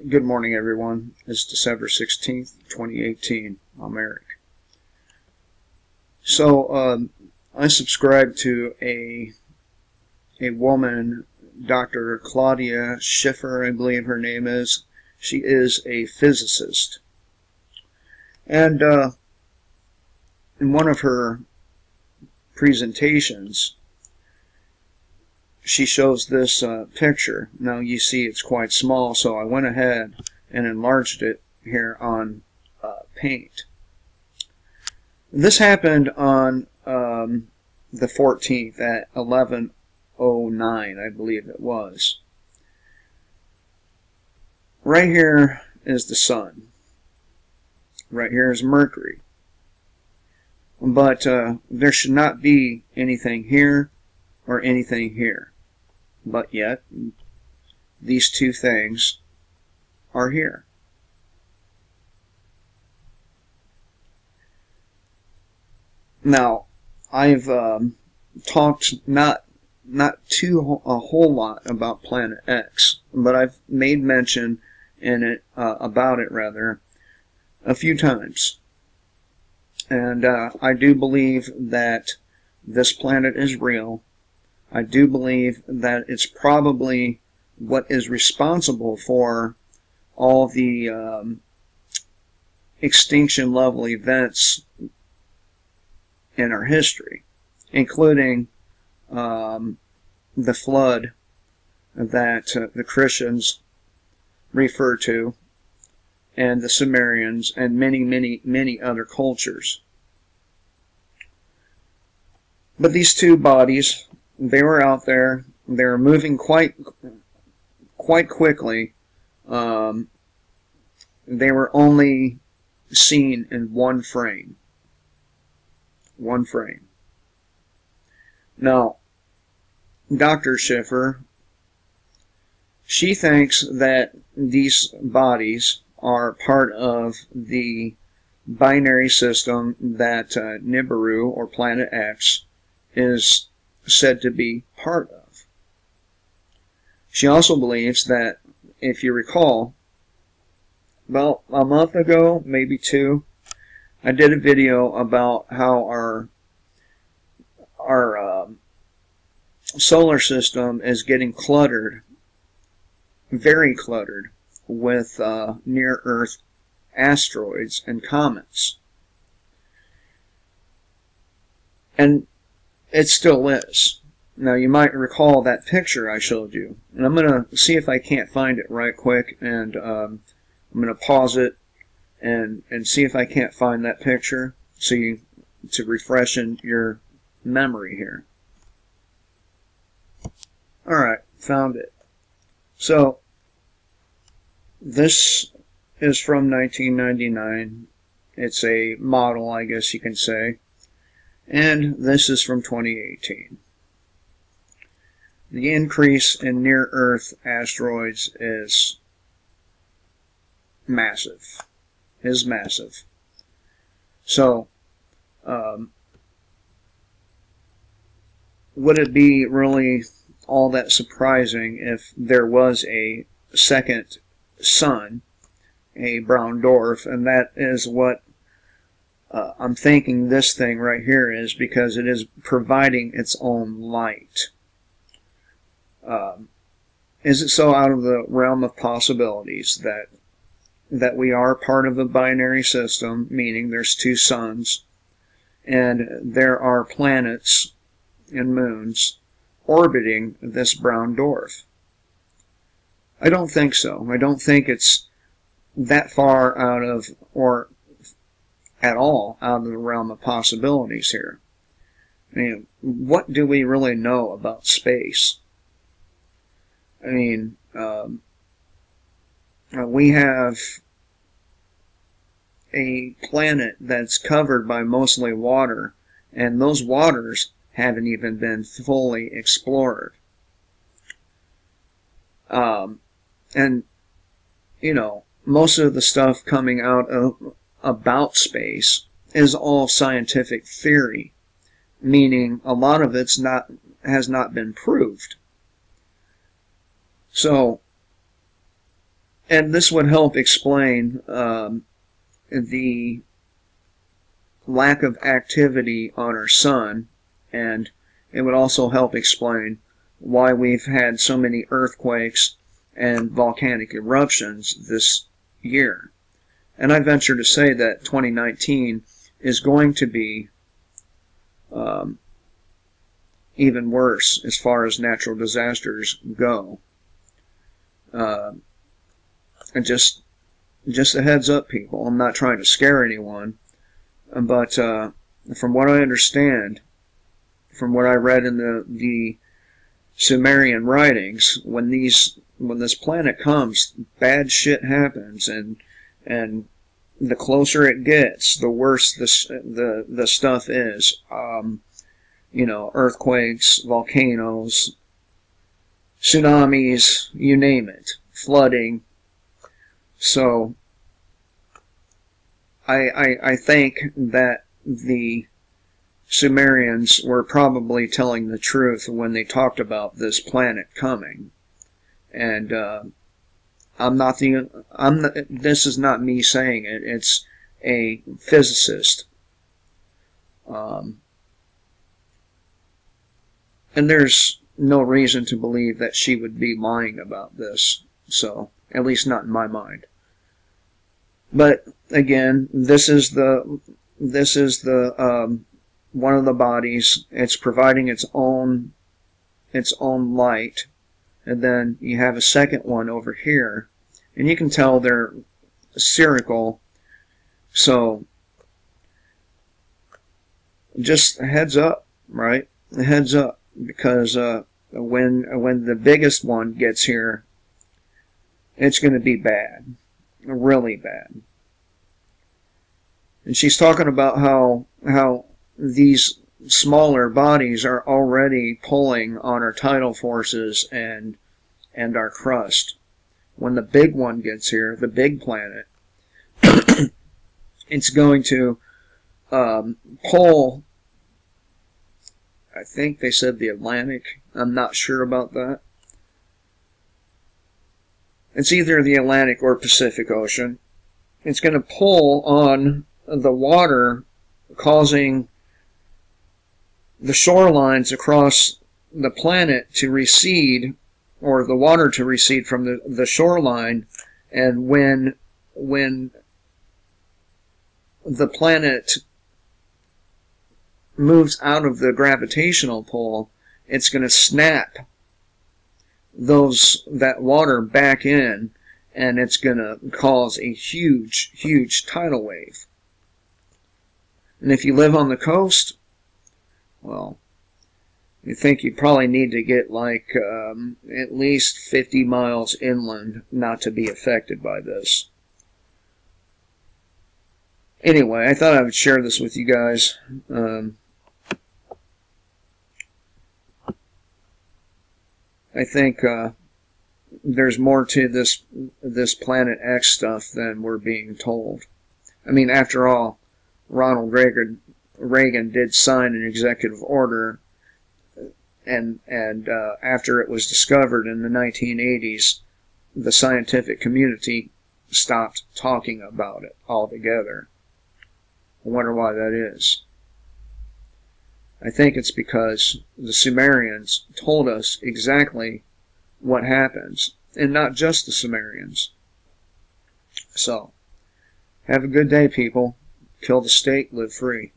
Good morning, everyone. It's December 16th, 2018. I'm Eric. So, I subscribe to a woman, Dr. Claudia Schiffer, I believe her name is. She is a physicist. And in one of her presentations, she shows this picture. Now you see it's quite small, so I went ahead and enlarged it here on paint. This happened on the 14th at 11:09, I believe it was. Right here is the sun. Right here is Mercury. But there should not be anything here or anything here. But yet, these two things are here. Now, I've talked not a whole lot about Planet X, but I've made mention in it about it rather a few times, and I do believe that this planet is real. I do believe that it's probably what is responsible for all the extinction level events in our history, including the flood that the Christians refer to, and the Sumerians, and many other cultures. But these two bodies, they were out there. They were moving quite quickly. They were only seen in one frame. One frame. Now, Dr. Schiffer, she thinks that these bodies are part of the binary system that Nibiru, or Planet X, is said to be part of. She also believes that, if you recall, about a month ago, maybe two, I did a video about how our solar system is getting cluttered, very cluttered, with near-Earth asteroids and comets. And it still is. Now, you might recall that picture I showed you. And I'm going to see if I can't find it right quick, and I'm going to pause it and see if I can't find that picture so to refresh in your memory here. Alright, found it. So, this is from 1999. It's a model, I guess you can say. And this is from 2018. The increase in near-Earth asteroids is massive. So, would it be really all that surprising if there was a second sun, a brown dwarf? And that is what I'm thinking this thing right here is, because it is providing its own light. Is it so out of the realm of possibilities that we are part of a binary system, meaning there's two suns, and there are planets and moons orbiting this brown dwarf? I don't think so. I don't think it's that far out of, or at all out of the realm of possibilities here. I mean, what do we really know about space? I mean, we have a planet that's covered by mostly water, and those waters haven't even been fully explored. And, you know, most of the stuff coming out about space is all scientific theory, meaning a lot of it's has not been proved. So And this would help explain the lack of activity on our sun, and it would also help explain why we've had so many earthquakes and volcanic eruptions this year. And I venture to say that 2019 is going to be even worse as far as natural disasters go. And just a heads up, people. I'm not trying to scare anyone, but from what I understand, from what I read in the Sumerian writings, when this planet comes, bad shit happens, and the closer it gets, the worse the stuff is. You know, earthquakes, volcanoes, tsunamis, you name it, flooding. So I think that the Sumerians were probably telling the truth when they talked about this planet coming. And this is not me saying it, it's a physicist. And there's no reason to believe that she would be lying about this. So, at least not in my mind. But again, this is the one of the bodies. It's providing its own light, and then you have a second one over here, and you can tell they're spherical. So just a heads up, right? A heads up, because when the biggest one gets here, it's going to be bad, really bad. And she's talking about how these smaller bodies are already pulling on our tidal forces and our crust. When the big one gets here, the big planet, it's going to pull, I think they said the Atlantic. I'm not sure about that. It's either the Atlantic or Pacific Ocean. It's going to pull on the water, causing the shorelines across the planet to recede, or the water to recede from the shoreline. And when the planet moves out of the gravitational pull, it's going to snap that water back in, and it's going to cause a huge tidal wave. And if you live on the coast, well, you think you probably need to get like at least 50 miles inland not to be affected by this. Anyway, I thought I would share this with you guys. I think there's more to this Planet X stuff than we're being told. I mean, after all, Ronald Reagan did sign an executive order, and after it was discovered in the 1980s, the scientific community stopped talking about it altogether. I wonder why that is. I think it's because the Sumerians told us exactly what happens, and not just the Sumerians. So, have a good day, people. Kill the state, live free.